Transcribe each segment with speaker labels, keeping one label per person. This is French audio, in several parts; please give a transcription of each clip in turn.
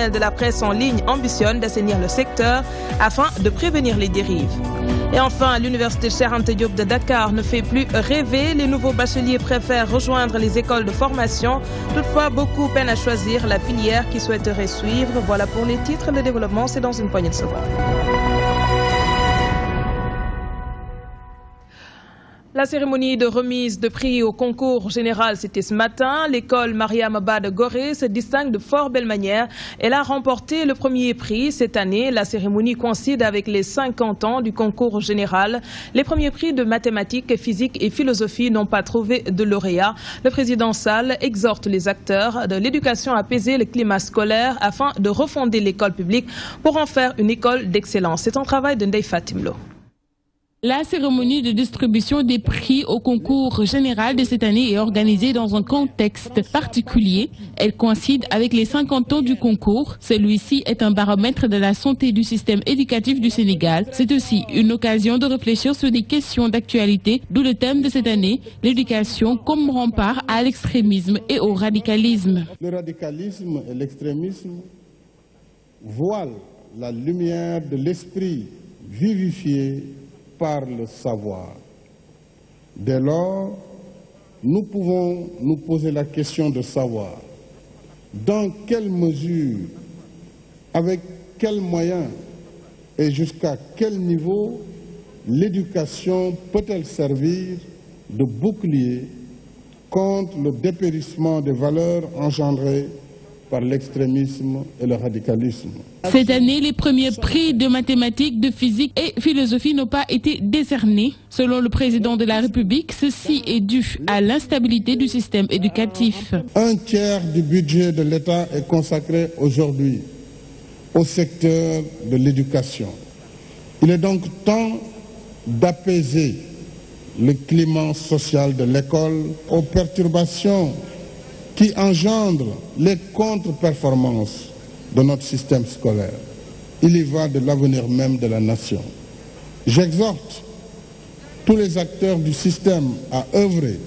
Speaker 1: professionnels de la presse en ligne ambitionnent d'assainir le secteur afin de prévenir les dérives. Et enfin, l'université Cheikh Anta Diop de Dakar ne fait plus rêver. Les nouveaux bacheliers préfèrent rejoindre les écoles de formation. Toutefois, beaucoup peinent à choisir la filière qu'ils souhaiteraient suivre. Voilà pour les titres. Le développement, c'est dans une poignée de secondes. La cérémonie de remise de prix au concours général, c'était ce matin. L'école Mariam Abba de Gorée se distingue de fort belle manière. Elle a remporté le premier prix cette année. La cérémonie coïncide avec les 50 ans du concours général. Les premiers prix de mathématiques, physique et philosophie n'ont pas trouvé de lauréat. Le président Sall exhorte les acteurs de l'éducation à apaiser le climat scolaire afin de refonder l'école publique pour en faire une école d'excellence. C'est un travail de Ndeye Fatimlo.
Speaker 2: La cérémonie de distribution des prix au concours général de cette année est organisée dans un contexte particulier. Elle coïncide avec les 50 ans du concours. Celui-ci est un baromètre de la santé du système éducatif du Sénégal. C'est aussi une occasion de réfléchir sur des questions d'actualité, d'où le thème de cette année, l'éducation comme rempart à l'extrémisme et au radicalisme.
Speaker 3: Le radicalisme et l'extrémisme voilent la lumière de l'esprit vivifié par le savoir. Dès lors, nous pouvons nous poser la question de savoir dans quelle mesure, avec quels moyens et jusqu'à quel niveau l'éducation peut-elle servir de bouclier contre le dépérissement des valeurs engendrées par l'extrémisme et le radicalisme.
Speaker 2: Cette année, les premiers prix de mathématiques, de physique et philosophie n'ont pas été décernés. Selon le président de la République, ceci est dû à l'instabilité du système éducatif.
Speaker 3: Un tiers du budget de l'État est consacré aujourd'hui au secteur de l'éducation. Il est donc temps d'apaiser le climat social de l'école aux perturbations qui engendrent les contre-performances de notre système scolaire. Il y va de l'avenir même de la nation. J'exhorte tous les acteurs du système à œuvrer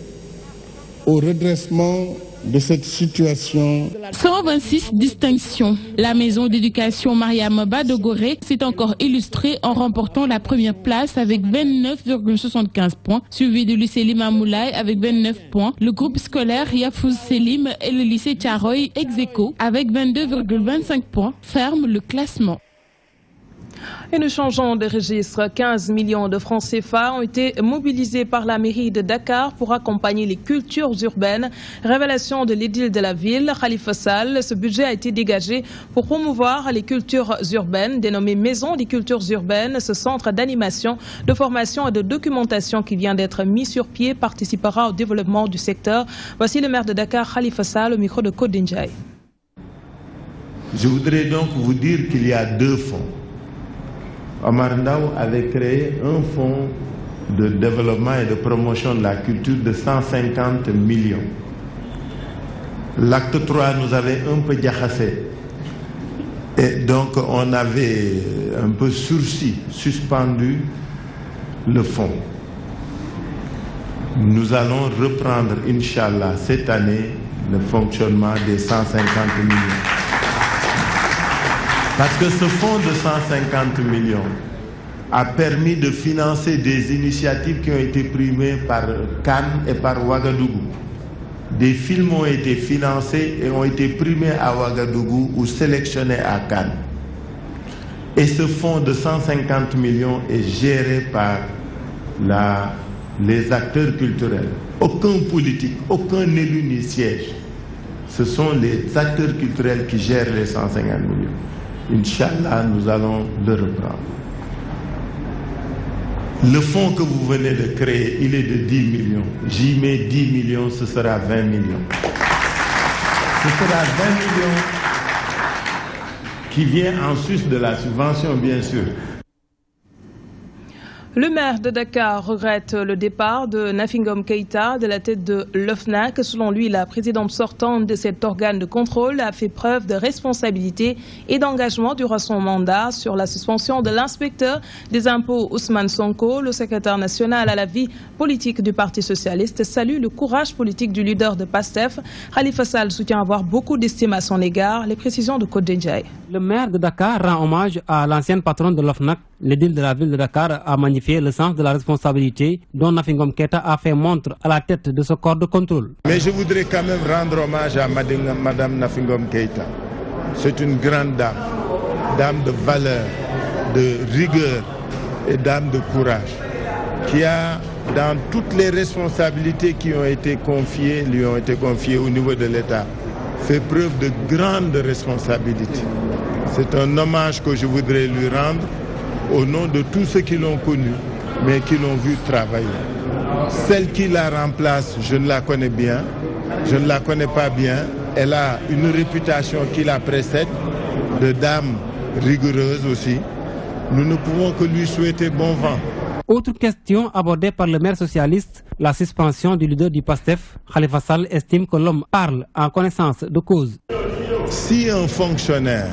Speaker 3: au redressement de cette situation.
Speaker 2: 126 distinctions. La maison d'éducation Mariam Abba de Gorée s'est encore illustrée en remportant la première place avec 29,75 points, suivi du lycée Limamoulaye avec 29 points. Le groupe scolaire Yafouz Selim et le lycée Tcharoy ex-aequo avec 22,25 points ferment le classement.
Speaker 1: Et nous changeons de registre. 15 millions de francs CFA ont été mobilisés par la mairie de Dakar pour accompagner les cultures urbaines. Révélation de l'édile de la ville, Khalifa Sall. Ce budget a été dégagé pour promouvoir les cultures urbaines, dénommé Maison des cultures urbaines. Ce centre d'animation, de formation et de documentation qui vient d'être mis sur pied participera au développement du secteur. Voici le maire de Dakar, Khalifa Sall, au micro de Kodinjaï.
Speaker 4: Je voudrais donc vous dire qu'il y a deux fonds. Omar Ndao avait créé un fonds de développement et de promotion de la culture de 150 millions. L'acte 3 nous avait un peu diachassé. Et donc on avait un peu suspendu le fonds. Nous allons reprendre, Inch'Allah, cette année, le fonctionnement des 150 millions. Parce que ce fonds de 150 millions a permis de financer des initiatives qui ont été primées par Cannes et par Ouagadougou. Des films ont été financés et ont été primés à Ouagadougou ou sélectionnés à Cannes. Et ce fonds de 150 millions est géré par les acteurs culturels. Aucun politique, aucun élu n'y siège. Ce sont les acteurs culturels qui gèrent les 150 millions. Inch'Allah, nous allons le reprendre. Le fonds que vous venez de créer, il est de 10 millions. J'y mets 10 millions, ce sera 20 millions. Ce sera 20 millions qui vient en sus de la subvention, bien sûr.
Speaker 1: Le maire de Dakar regrette le départ de Nafi Ngom Keïta de la tête de l'OFNAC. Selon lui, la présidente sortante de cet organe de contrôle a fait preuve de responsabilité et d'engagement durant son mandat. Sur la suspension de l'inspecteur des impôts Ousmane Sonko, le secrétaire national à la vie politique du Parti socialiste salue le courage politique du leader de PASTEF. Khalifa Sall soutient avoir beaucoup d'estime à son égard. Les précisions de Côte Ndjaye.
Speaker 5: Le maire de Dakar rend hommage à l'ancienne patronne de l'OFNAC. L'édile de la ville de Dakar a magnifié le sens de la responsabilité dont Nafi Ngom Keïta a fait montre à la tête de ce corps de contrôle.
Speaker 4: Mais je voudrais quand même rendre hommage à Madame Nafi Ngom Keïta. C'est une grande dame, dame de valeur, de rigueur et dame de courage, qui a, dans toutes les responsabilités qui ont été confiées, lui ont été confiées au niveau de l'État, fait preuve de grande responsabilité. C'est un hommage que je voudrais lui rendre au nom de tous ceux qui l'ont connue, mais qui l'ont vu travailler. Celle qui la remplace, je ne la connais bien, je ne la connais pas bien. Elle a une réputation qui la précède, de dame rigoureuse aussi. Nous ne pouvons que lui souhaiter bon vent.
Speaker 5: Autre question abordée par le maire socialiste, la suspension du leader du PASTEF. Khalifa Sall estime que l'homme parle en connaissance de cause.
Speaker 4: Si un fonctionnaire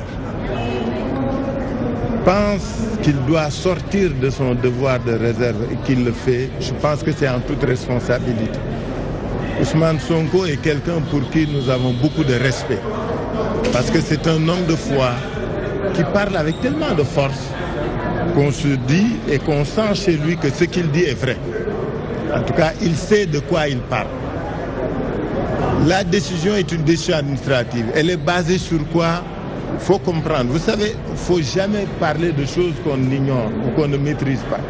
Speaker 4: pense qu'il doit sortir de son devoir de réserve et qu'il le fait, je pense que c'est en toute responsabilité. Ousmane Sonko est quelqu'un pour qui nous avons beaucoup de respect. Parce que c'est un homme de foi qui parle avec tellement de force qu'on se dit et qu'on sent chez lui que ce qu'il dit est vrai. En tout cas, il sait de quoi il parle. La décision est une décision administrative. Elle est basée sur quoi? Il faut comprendre. Vous savez, il ne faut jamais parler de choses qu'on ignore ou qu'on ne maîtrise pas.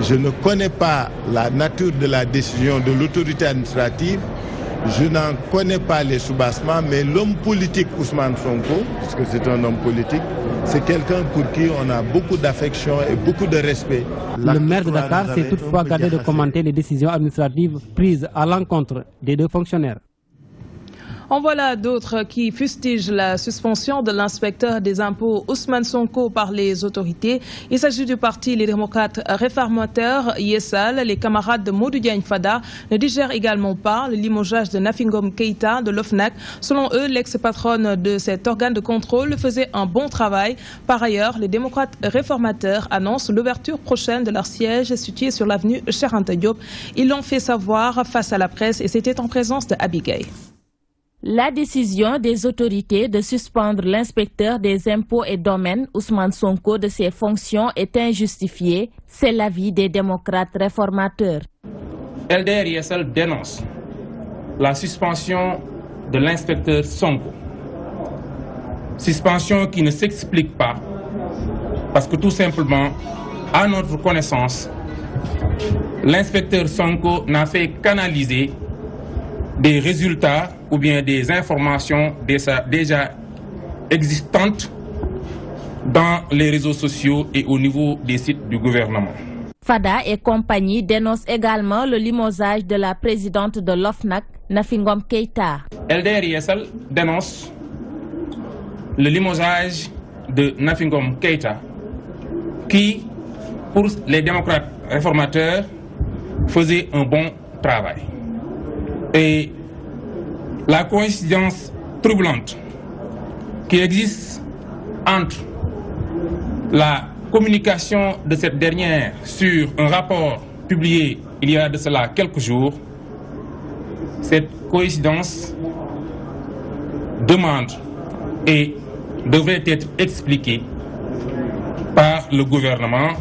Speaker 4: Je ne connais pas la nature de la décision de l'autorité administrative. Je n'en connais pas les soubassements, mais l'homme politique Ousmane Sonko, parce que c'est un homme politique, c'est quelqu'un pour qui on a beaucoup d'affection et beaucoup de respect.
Speaker 5: Le maire de Dakar s'est toutefois gardé de commenter les décisions administratives prises à l'encontre des deux fonctionnaires.
Speaker 1: En voilà d'autres qui fustigent la suspension de l'inspecteur des impôts Ousmane Sonko par les autorités. Il s'agit du parti Les Démocrates Réformateurs, Yessal. Les camarades de Modou Diagne Fada ne digèrent également pas le limogeage de Nafi Ngom Keïta de l'OFNAC. Selon eux, l'ex-patronne de cet organe de contrôle faisait un bon travail. Par ailleurs, les Démocrates Réformateurs annoncent l'ouverture prochaine de leur siège situé sur l'avenue Cheikh Anta Diop. Ils l'ont fait savoir face à la presse et c'était en présence de Abigail.
Speaker 6: La décision des autorités de suspendre l'inspecteur des impôts et domaines, Ousmane Sonko, de ses fonctions est injustifiée. C'est l'avis des démocrates réformateurs.
Speaker 7: LDR-YSL dénonce la suspension de l'inspecteur Sonko. Suspension qui ne s'explique pas parce que tout simplement, à notre connaissance, l'inspecteur Sonko n'a fait qu'analyser des résultats ou bien des informations déjà existantes dans les réseaux sociaux et au niveau des sites du gouvernement.
Speaker 6: Fada et compagnie dénoncent également le limogeage de la présidente de l'OFNAC, Nafi Ngom Keïta.
Speaker 7: LDR-YSL dénonce le limogeage de Nafi Ngom Keïta qui, pour les démocrates réformateurs, faisait un bon travail. Et la coïncidence troublante qui existe entre la communication de cette dernière sur un rapport publié il y a de cela quelques jours, cette coïncidence demande et devrait être expliquée par le gouvernement,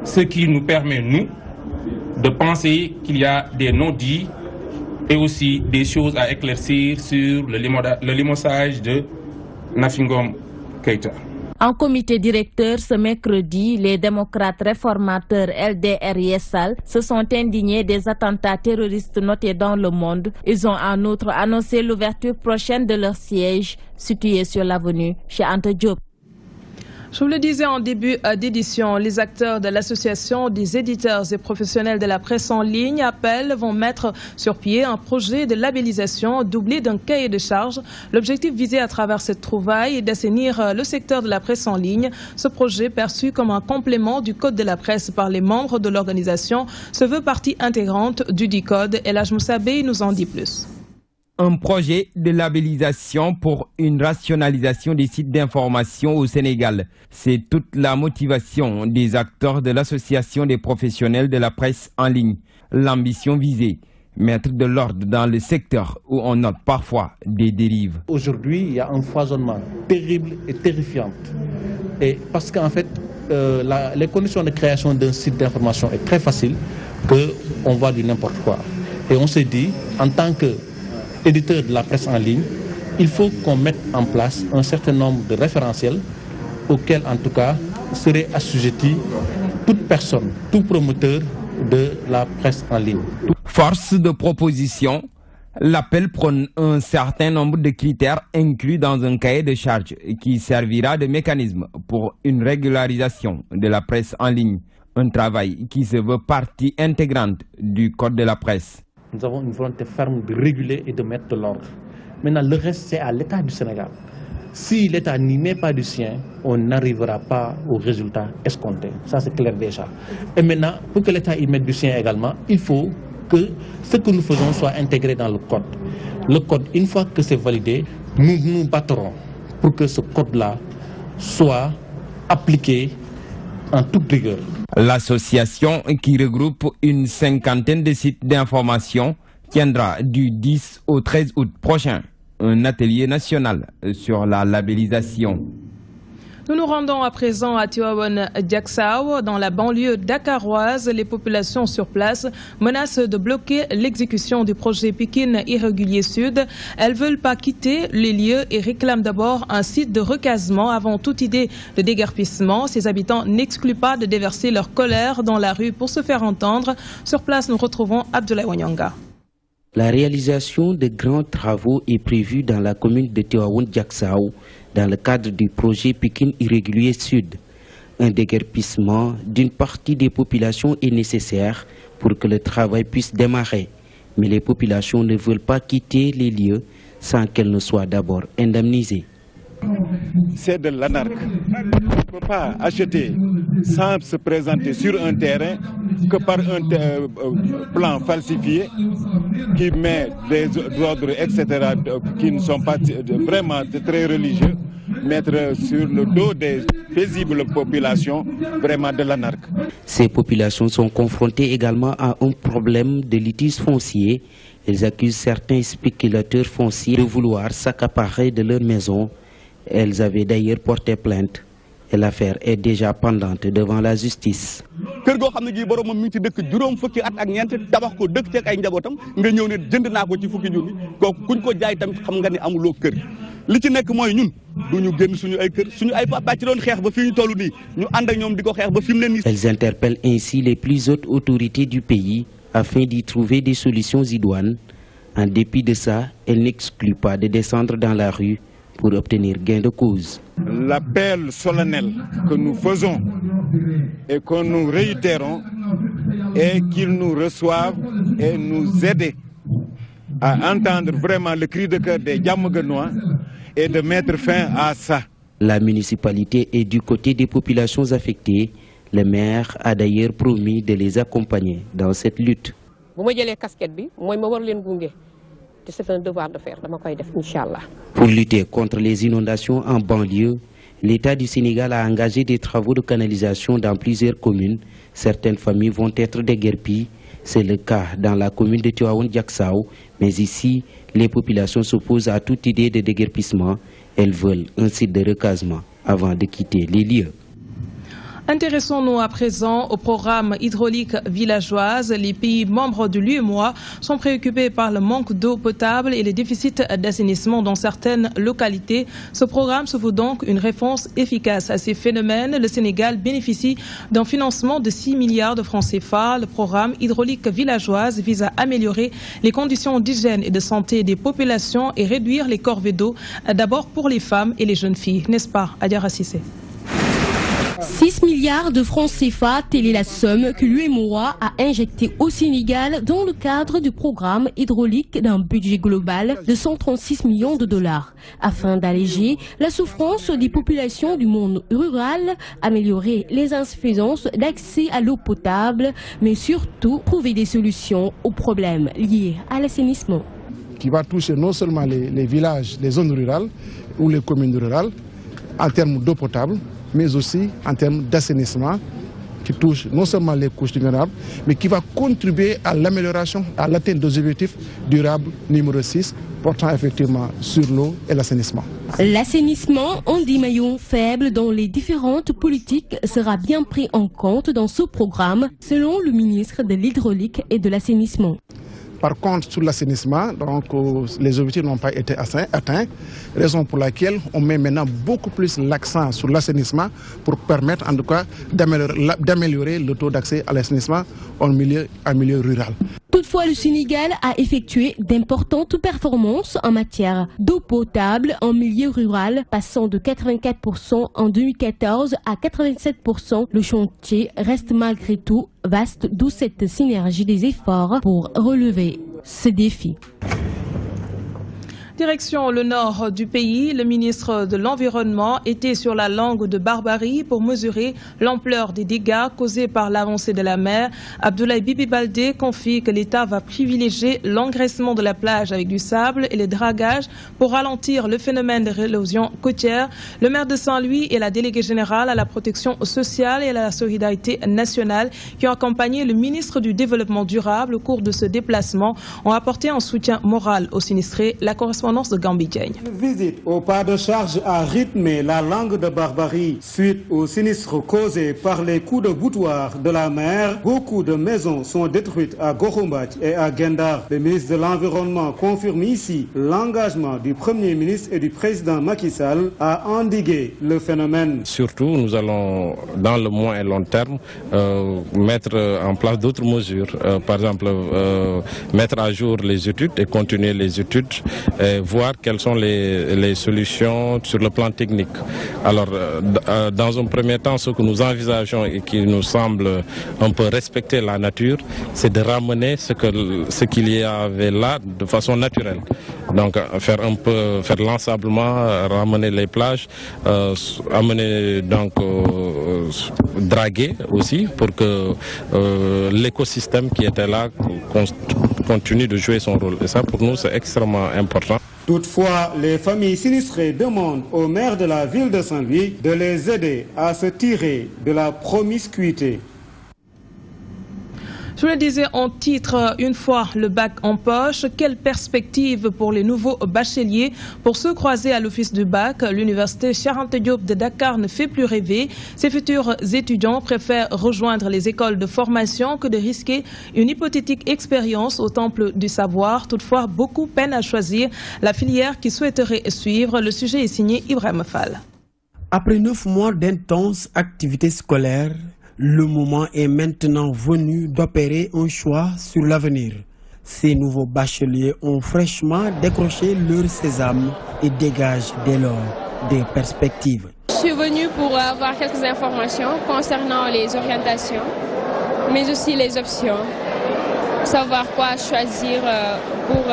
Speaker 7: ce qui nous permet, nous, de penser qu'il y a des non-dits et aussi des choses à éclaircir sur le limogeage de Nafi Ngom Keïta.
Speaker 6: En comité directeur ce mercredi, les démocrates réformateurs LDR-YSL se sont indignés des attentats terroristes notés dans le monde. Ils ont en outre annoncé l'ouverture prochaine de leur siège situé sur l'avenue Cheikh Anta Diop.
Speaker 1: Je vous le disais en début d'édition, les acteurs de l'association des éditeurs et professionnels de la presse en ligne vont mettre sur pied un projet de labellisation doublé d'un cahier de charges. L'objectif visé à travers cette trouvaille est d'assainir le secteur de la presse en ligne. Ce projet, perçu comme un complément du code de la presse par les membres de l'organisation, se veut partie intégrante du DICODE. Elhaj Moussabé nous en dit plus.
Speaker 8: Un projet de labellisation pour une rationalisation des sites d'information au Sénégal. C'est toute la motivation des acteurs de l'association des professionnels de la presse en ligne. L'ambition visée, mettre de l'ordre dans le secteur où on note parfois des dérives.
Speaker 9: Aujourd'hui, il y a un foisonnement terrible et terrifiant. Et parce qu'en fait, les conditions de création d'un site d'information est très facile, qu'on voit du n'importe quoi. Et on s'est dit, en tant que éditeur de la presse en ligne, il faut qu'on mette en place un certain nombre de référentiels auxquels, en tout cas, serait assujetti toute personne, tout promoteur de la presse en ligne.
Speaker 8: Force de proposition, l'appel prône un certain nombre de critères inclus dans un cahier de charges qui servira de mécanisme pour une régularisation de la presse en ligne. Un travail qui se veut partie intégrante du code de la presse.
Speaker 9: Nous avons une volonté ferme de réguler et de mettre de l'ordre. Maintenant, le reste, c'est à l'État du Sénégal. Si l'État n'y met pas du sien, on n'arrivera pas aux résultats escomptés. Ça, c'est clair déjà. Et maintenant, pour que l'État y mette du sien également, il faut que ce que nous faisons soit intégré dans le code. Le code, une fois que c'est validé, nous nous battrons pour que ce code-là soit appliqué en toute rigueur.
Speaker 8: L'association, qui regroupe une cinquantaine de sites d'information, tiendra du 10 au 13 août prochain un atelier national sur la labellisation.
Speaker 1: Nous nous rendons à présent à Tivaouane-Diacksao, dans la banlieue dakaroise. Les populations sur place menacent de bloquer l'exécution du projet Pikine Irrégulier Sud. Elles ne veulent pas quitter les lieux et réclament d'abord un site de recasement avant toute idée de déguerpissement. Ces habitants n'excluent pas de déverser leur colère dans la rue pour se faire entendre. Sur place, nous retrouvons Abdoulaye Wanyanga.
Speaker 10: La réalisation de grands travaux est prévue dans la commune de Tivaouane-Diacksao dans le cadre du projet Pikine Irrégulier Sud. Un déguerpissement d'une partie des populations est nécessaire pour que le travail puisse démarrer. Mais les populations ne veulent pas quitter les lieux sans qu'elles ne soient d'abord indemnisées.
Speaker 11: C'est de l'anarchie. On ne peut pas acheter sans se présenter sur un terrain que par un plan falsifié qui met des ordres, etc., qui ne sont pas vraiment très religieux, mettre sur le dos des paisibles populations vraiment de l'anarchie.
Speaker 10: Ces populations sont confrontées également à un problème de litige foncier. Elles accusent certains spéculateurs fonciers de vouloir s'accaparer de leurs maisons. Elles avaient d'ailleurs porté plainte et l'affaire est déjà pendante devant la justice. Elles interpellent ainsi les plus hautes autorités du pays afin d'y trouver des solutions idoines. En dépit de ça, elles n'excluent pas de descendre dans la rue pour obtenir gain de cause.
Speaker 11: L'appel solennel que nous faisons et que nous réitérons est qu'ils nous reçoivent et nous aident à entendre vraiment le cri de cœur des Diamaguenois et de mettre fin à ça.
Speaker 10: La municipalité est du côté des populations affectées. Le maire a d'ailleurs promis de les accompagner dans cette lutte.
Speaker 12: C'est un devoir de faire.
Speaker 10: Pour lutter contre les inondations en banlieue, l'État du Sénégal a engagé des travaux de canalisation dans plusieurs communes. Certaines familles vont être déguerpies. C'est le cas dans la commune de Tivaouane-Diacksao. Mais ici, les populations s'opposent à toute idée de déguerpissement. Elles veulent un site de recasement avant de quitter les lieux.
Speaker 1: Intéressons-nous à présent au programme hydraulique villageoise. Les pays membres de l'UEMOA sont préoccupés par le manque d'eau potable et les déficits d'assainissement dans certaines localités. Ce programme se veut donc une réponse efficace à ces phénomènes. Le Sénégal bénéficie d'un financement de 6 milliards de francs CFA. Le programme hydraulique villageoise vise à améliorer les conditions d'hygiène et de santé des populations et réduire les corvées d'eau, d'abord pour les femmes et les jeunes filles. N'est-ce pas, Adjara Cissé?
Speaker 13: 6 milliards de francs CFA, telle est la somme que l'UEMOA a injectée au Sénégal dans le cadre du programme hydraulique d'un budget global de 136 millions de dollars, afin d'alléger la souffrance des populations du monde rural, améliorer les insuffisances d'accès à l'eau potable, mais surtout trouver des solutions aux problèmes liés à l'assainissement.
Speaker 3: Qui va toucher non seulement les villages, les zones rurales ou les communes rurales, en termes d'eau potable, mais aussi en termes d'assainissement, qui touche non seulement les couches vulnérables, mais qui va contribuer à l'amélioration, à l'atteinte des objectifs durables numéro 6, portant effectivement sur l'eau et l'assainissement.
Speaker 13: L'assainissement, un des maillons faibles dans les différentes politiques, sera bien pris en compte dans ce programme, selon le ministre de l'Hydraulique et de l'Assainissement.
Speaker 3: Par contre, sur l'assainissement, les objectifs n'ont pas été atteints, raison pour laquelle on met maintenant beaucoup plus l'accent sur l'assainissement pour permettre en tout cas d'améliorer le taux d'accès à l'assainissement en milieu rural.
Speaker 13: Toutefois, le Sénégal a effectué d'importantes performances en matière d'eau potable en milieu rural, passant de 84% en 2014 à 87%. Le chantier reste malgré tout vaste, d'où cette synergie des efforts pour relever ce défi.
Speaker 1: Direction le nord du pays, le ministre de l'Environnement était sur la langue de Barbarie pour mesurer l'ampleur des dégâts causés par l'avancée de la mer. Abdoulaye Bibi Baldé confie que l'État va privilégier l'engraissement de la plage avec du sable et le dragage pour ralentir le phénomène de l'érosion côtière. Le maire de Saint-Louis et la déléguée générale à la protection sociale et à la solidarité nationale qui ont accompagné le ministre du Développement durable au cours de ce déplacement ont apporté un soutien moral aux sinistrés. La correspondance de Gambi Diagne.
Speaker 14: Une visite au pas de charge a rythmé la langue de Barbarie. Suite aux sinistres causés par les coups de boutoir de la mer, beaucoup de maisons sont détruites à Gorombath et à Gendar. Le ministre de l'Environnement confirme ici l'engagement du Premier ministre et du président Macky Sall à endiguer le phénomène.
Speaker 15: Surtout, nous allons, dans le moyen et long terme, mettre en place d'autres mesures. Par exemple, mettre à jour les études et continuer les études. Voir quelles sont les solutions sur le plan technique. Alors, dans un premier temps, ce que nous envisageons et qui nous semble un peu respecter la nature, c'est de ramener ce qu'il y avait là de façon naturelle. Donc, faire l'ensablement, ramener les plages, draguer aussi pour que l'écosystème qui était là continue de jouer son rôle. Et ça, pour nous, c'est extrêmement important.
Speaker 14: Toutefois, les familles sinistrées demandent au maire de la ville de Saint-Louis de les aider à se tirer de la promiscuité.
Speaker 1: Je le disais en titre, une fois le bac en poche, quelle perspective pour les nouveaux bacheliers pour se croiser à l'office du bac? L'université Cheikh Anta Diop de Dakar ne fait plus rêver. Ces futurs étudiants préfèrent rejoindre les écoles de formation que de risquer une hypothétique expérience au temple du savoir. Toutefois, beaucoup peinent à choisir la filière qu'ils souhaiteraient suivre. Le sujet est signé Ibrahim Fall.
Speaker 16: Après 9 mois d'intenses activités scolaires, le moment est maintenant venu d'opérer un choix sur l'avenir. Ces nouveaux bacheliers ont fraîchement décroché leur sésame et dégagent dès lors des perspectives.
Speaker 17: Je suis venue pour avoir quelques informations concernant les orientations, mais aussi les options. Savoir quoi choisir pour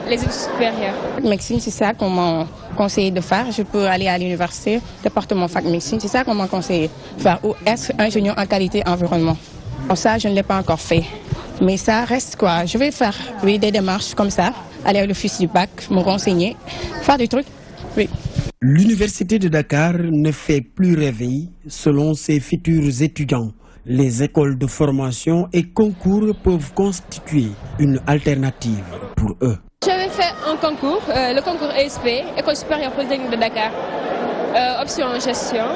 Speaker 17: les études supérieures.
Speaker 18: Médecine, c'est ça qu'on m'a conseillé de faire. Je peux aller à l'université, département fac médecine, c'est ça qu'on m'a conseillé de faire. Ou être ingénieur en qualité environnement. Pour ça, je ne l'ai pas encore fait. Mais ça reste quoi? Je vais faire des démarches comme ça, aller à l'office du bac, me renseigner, faire des trucs. Oui.
Speaker 16: L'université de Dakar ne fait plus rêver selon ses futurs étudiants. Les écoles de formation et concours peuvent constituer une alternative pour eux.
Speaker 17: J'avais fait un concours, le concours ESP, École supérieure polytechnique de Dakar, option gestion.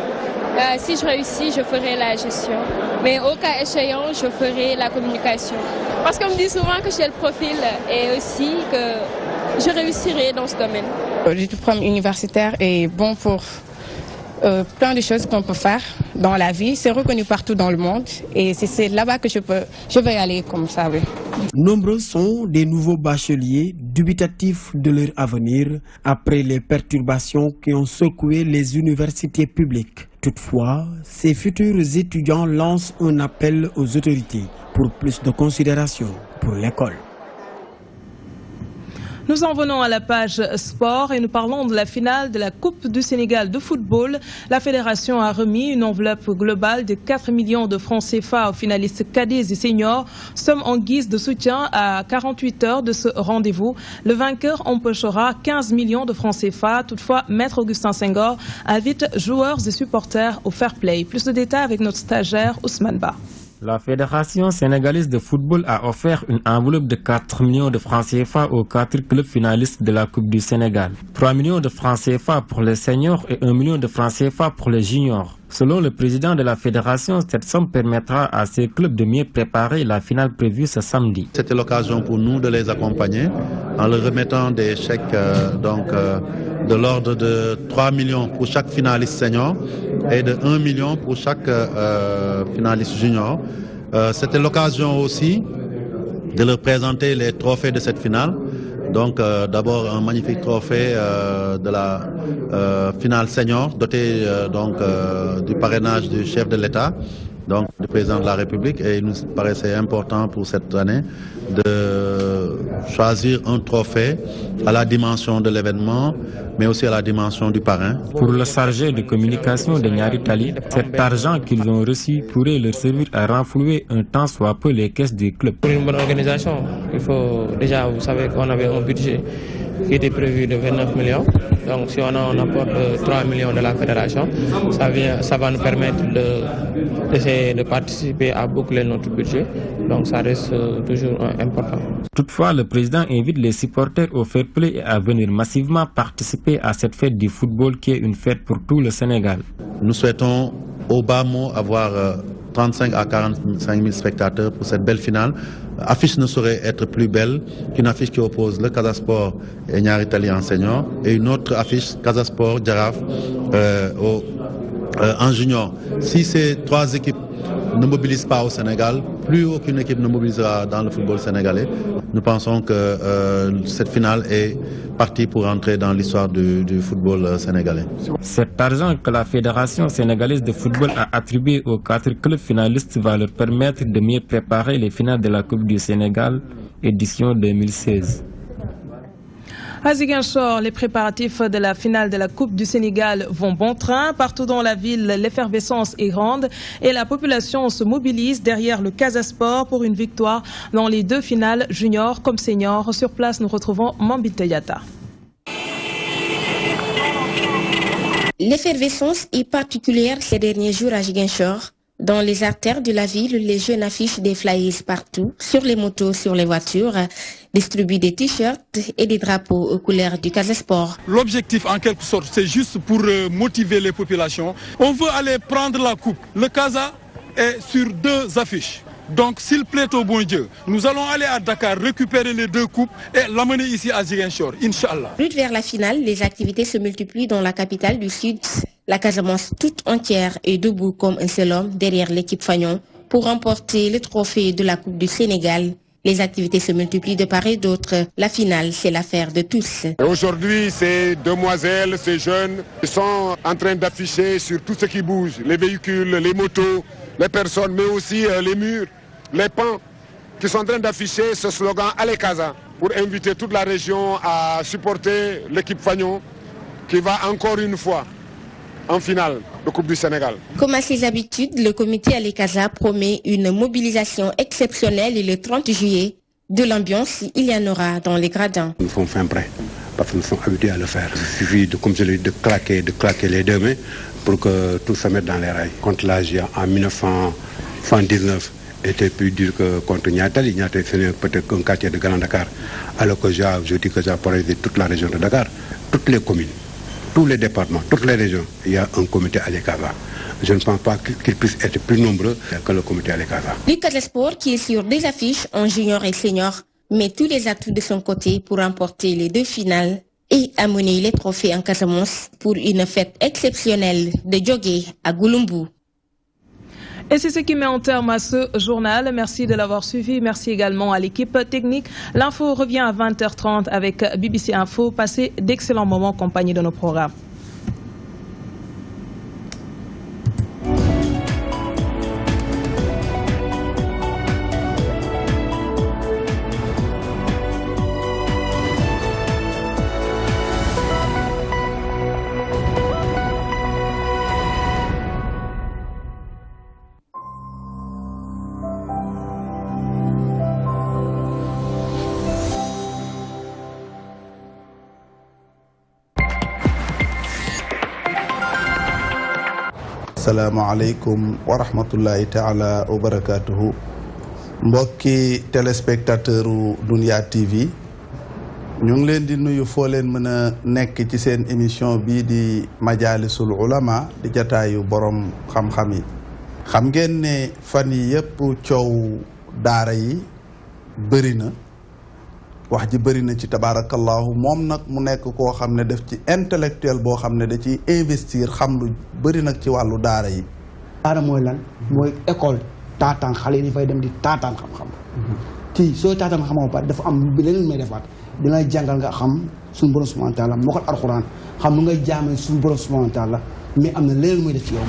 Speaker 17: Si je réussis, je ferai la gestion. Mais au cas échéant, je ferai la communication. Parce qu'on me dit souvent que j'ai le profil et aussi que je réussirai dans ce domaine.
Speaker 18: Le diplôme universitaire est bon pour plein de choses qu'on peut faire dans la vie. C'est reconnu partout dans le monde et c'est là-bas que je vais aller comme ça. Oui.
Speaker 16: Nombreux sont des nouveaux bacheliers dubitatifs de leur avenir après les perturbations qui ont secoué les universités publiques. Toutefois, ces futurs étudiants lancent un appel aux autorités pour plus de considération pour l'école.
Speaker 1: Nous en venons à la page sport et nous parlons de la finale de la Coupe du Sénégal de football. La fédération a remis une enveloppe globale de 4 millions de francs CFA aux finalistes cadets et seniors, somme en guise de soutien à 48 heures de ce rendez-vous. Le vainqueur empochera 15 millions de francs CFA. Toutefois, Maître Augustin Senghor invite joueurs et supporters au fair play. Plus de détails avec notre stagiaire Ousmane Ba.
Speaker 19: La Fédération sénégalaise de football a offert une enveloppe de 4 millions de francs CFA aux 4 clubs finalistes de la Coupe du Sénégal. 3 millions de francs CFA pour les seniors et 1 million de francs CFA pour les juniors. Selon le président de la fédération, cette somme permettra à ces clubs de mieux préparer la finale prévue ce samedi.
Speaker 20: C'était l'occasion pour nous de les accompagner en leur remettant des chèques de l'ordre de 3 millions pour chaque finaliste senior et de 1 million pour chaque finaliste junior. C'était l'occasion aussi de leur présenter les trophées de cette finale. Donc d'abord un magnifique trophée de la finale senior doté du parrainage du chef de l'État, donc du président de la République, et il nous paraissait important pour cette année de choisir un trophée à la dimension de l'événement, mais aussi à la dimension du parrain.
Speaker 19: Pour le chargé de communication de Niary Tally, cet argent qu'ils ont reçu pourrait leur servir à renflouer un tant soit peu les caisses des clubs.
Speaker 21: Pour une bonne organisation, il faut déjà, vous savez qu'on avait un budget qui était prévu de 29 millions. Donc si on apporte 3 millions de la fédération, ça va nous permettre d'essayer de participer à boucler notre budget. Donc ça reste toujours important.
Speaker 19: Toutefois, le président invite les supporters au fair play et à venir massivement participer à cette fête du football qui est une fête pour tout le Sénégal.
Speaker 20: Nous souhaitons au bas mot avoir 35 à 45 000 spectateurs pour cette belle finale. L'affiche ne saurait être plus belle qu'une affiche qui oppose le Casa Sport et Niary Tally en senior et une autre affiche Casa Sport Jaraaf en junior. Si ces trois équipes ne mobilisent pas au Sénégal, plus aucune équipe ne mobilisera dans le football sénégalais. Nous pensons que cette finale est partie pour entrer dans l'histoire du football sénégalais.
Speaker 19: Cet argent que la Fédération sénégalaise de football a attribué aux 4 clubs finalistes va leur permettre de mieux préparer les finales de la Coupe du Sénégal, édition 2016.
Speaker 1: À Ziguinchor, les préparatifs de la finale de la Coupe du Sénégal vont bon train. Partout dans la ville, l'effervescence est grande et la population se mobilise derrière le Casa Sport pour une victoire dans les 2 finales juniors comme seniors. Sur place, nous retrouvons Mambite Yata.
Speaker 22: L'effervescence est particulière ces derniers jours à Ziguinchor. Dans les artères de la ville, les jeunes affichent des flyers partout, sur les motos, sur les voitures, distribuent des t-shirts et des drapeaux aux couleurs du Casa Sport.
Speaker 23: L'objectif, en quelque sorte, c'est juste pour motiver les populations. On veut aller prendre la coupe. Le Casa est sur 2 affiches. Donc, s'il plaît au bon Dieu, nous allons aller à Dakar récupérer les 2 coupes et l'amener ici à Ziguinchor, Inch'Allah.
Speaker 22: Route vers la finale, les activités se multiplient dans la capitale du Sud. La Casamance toute entière est debout comme un seul homme derrière l'équipe Fagnon pour remporter le trophée de la Coupe du Sénégal. Les activités se multiplient de part et d'autre. La finale, c'est l'affaire de tous.
Speaker 24: Aujourd'hui, ces demoiselles, ces jeunes sont en train d'afficher sur tout ce qui bouge, les véhicules, les motos, les personnes, mais aussi les murs, les pans, qui sont en train d'afficher ce slogan « Allez Casa » pour inviter toute la région à supporter l'équipe Fagnon qui va encore une fois en finale de Coupe du Sénégal.
Speaker 22: Comme à ses habitudes, le comité Allez Casa promet une mobilisation exceptionnelle le 30 juillet. De l'ambiance, il y en aura dans les gradins.
Speaker 25: Nous sommes fin prêts parce que nous sommes habitués à le faire. Il suffit, comme je l'ai dit, de claquer les 2 mains pour que tout se mette dans les rails. Contre la GIA en 1979 était plus dur que contre Niary Tally. Niary Tally, c'est peut-être qu'un quartier de Grand Dakar. Alors que je dis que j'ai paralysé toute la région de Dakar, toutes les communes, tous les départements, toutes les régions. Il y a un comité Allez Casa. Je ne pense pas qu'il puisse être plus nombreux que le comité Allez Casa.
Speaker 22: Le Casa Sport qui est sur 2 affiches en junior et senior met tous les atouts de son côté pour remporter les 2 finales et amener les trophées en Casamance pour une fête exceptionnelle de Djogé à Gouloumbou.
Speaker 1: Et c'est ce qui met en terme à ce journal. Merci de l'avoir suivi. Merci également à l'équipe technique. L'info revient à 20h30 avec BBC Info. Passez d'excellents moments en compagnie de nos programmes.
Speaker 2: assalaamu aleykum wa rahmatullahi taala wa barakatuhu. mbokki téléspectateur u Dunya TV ñu ngi leen di nuyu foo leen mën a nekk ci seen émission bii di majalisul ulama di jataayu borom xam-xam yi. xam ngeen ne fan yi yëpp coow daara yi bëri na wax ji bëri na ci tabarakallahu moom nag mu nekk koo xam ne def ci intellectuel boo xam ne da ciy investir xam lu bëri nag ci wàllu daara yi.
Speaker 4: daara mooy lan mooy école taataan xale yi fay dem di taataan xam-xam. ci soo taataan xam-xam ba dafa am leneen may defaat dina jàngal nga xam suñu borom subhanahu wa taala moo ko alxuraan xam lu ngay jaamee suñu borom subhanahu wa taala mais am na leneen muy def ci yow.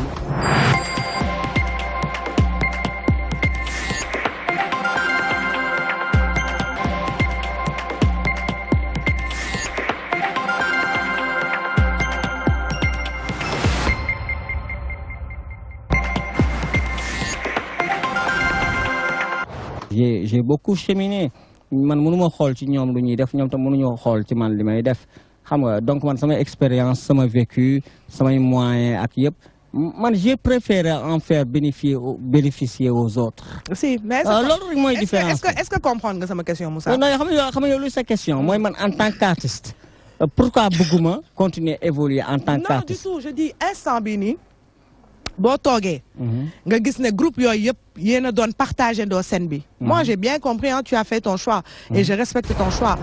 Speaker 5: J'ai beaucoup cheminé man mënuma xool ci ñoom lu ñuy def ñoom tam mënuñoo xool ci man li may def xam nga donc man sama expérience sama vécu samay moyens ak yëpp man j'ai préféré en faire bénéficier aux autres.
Speaker 6: si mais
Speaker 5: loolu rek mooy différence
Speaker 6: est-ce que comprendre nga sama question Moussa.
Speaker 5: non xam nga lu sa question mooy man en tant qu'artiste pourquoi bëgguma continuer évoluer en tant qu'artiste.
Speaker 6: non du tout je dis instant bi nii. boo toogee nga gis ne groupe yooyu yëpp yéen a doon partagé doo scène bi. moi j'ai bien compris hein, tu as fait ton choix et je respecte ton choix.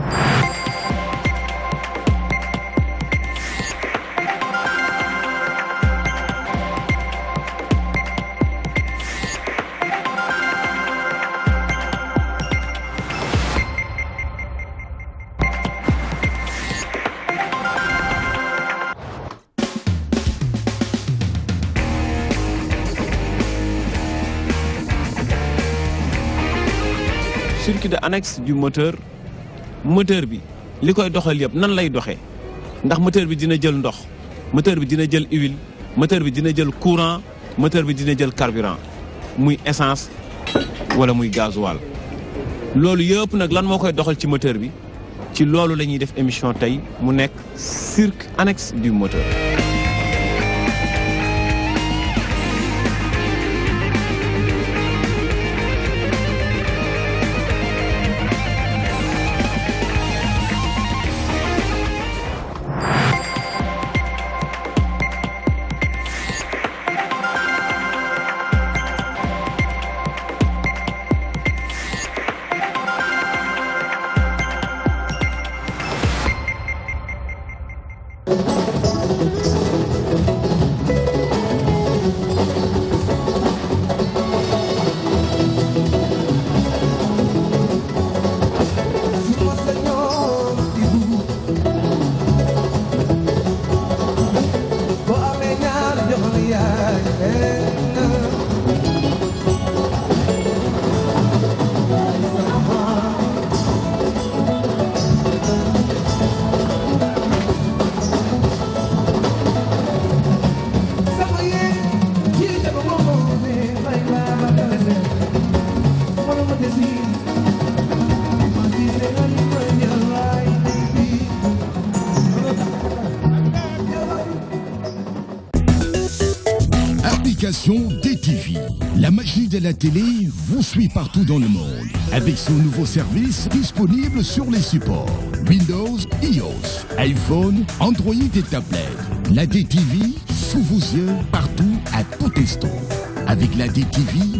Speaker 7: circuit de annexe du moteur bi li koy doxal yëpp nan lay doxee ndax moteur bi dina jël ndox moteur bi dina jël huile moteur bi dina jël courant moteur bi dina jël carburant muy essence wala muy gasoil loolu yëpp nag lan moo koy doxal ci moteur bi ci loolu la ñuy def émission tey mu nekk circuit annexe du moteur.
Speaker 26: DTV. La magie de la télé vous suit partout dans le monde avec son nouveau service disponible sur les supports Windows, iOS, iPhone, Android et tablette. La DTV sous vos yeux partout à tout instant. Avec la DTV,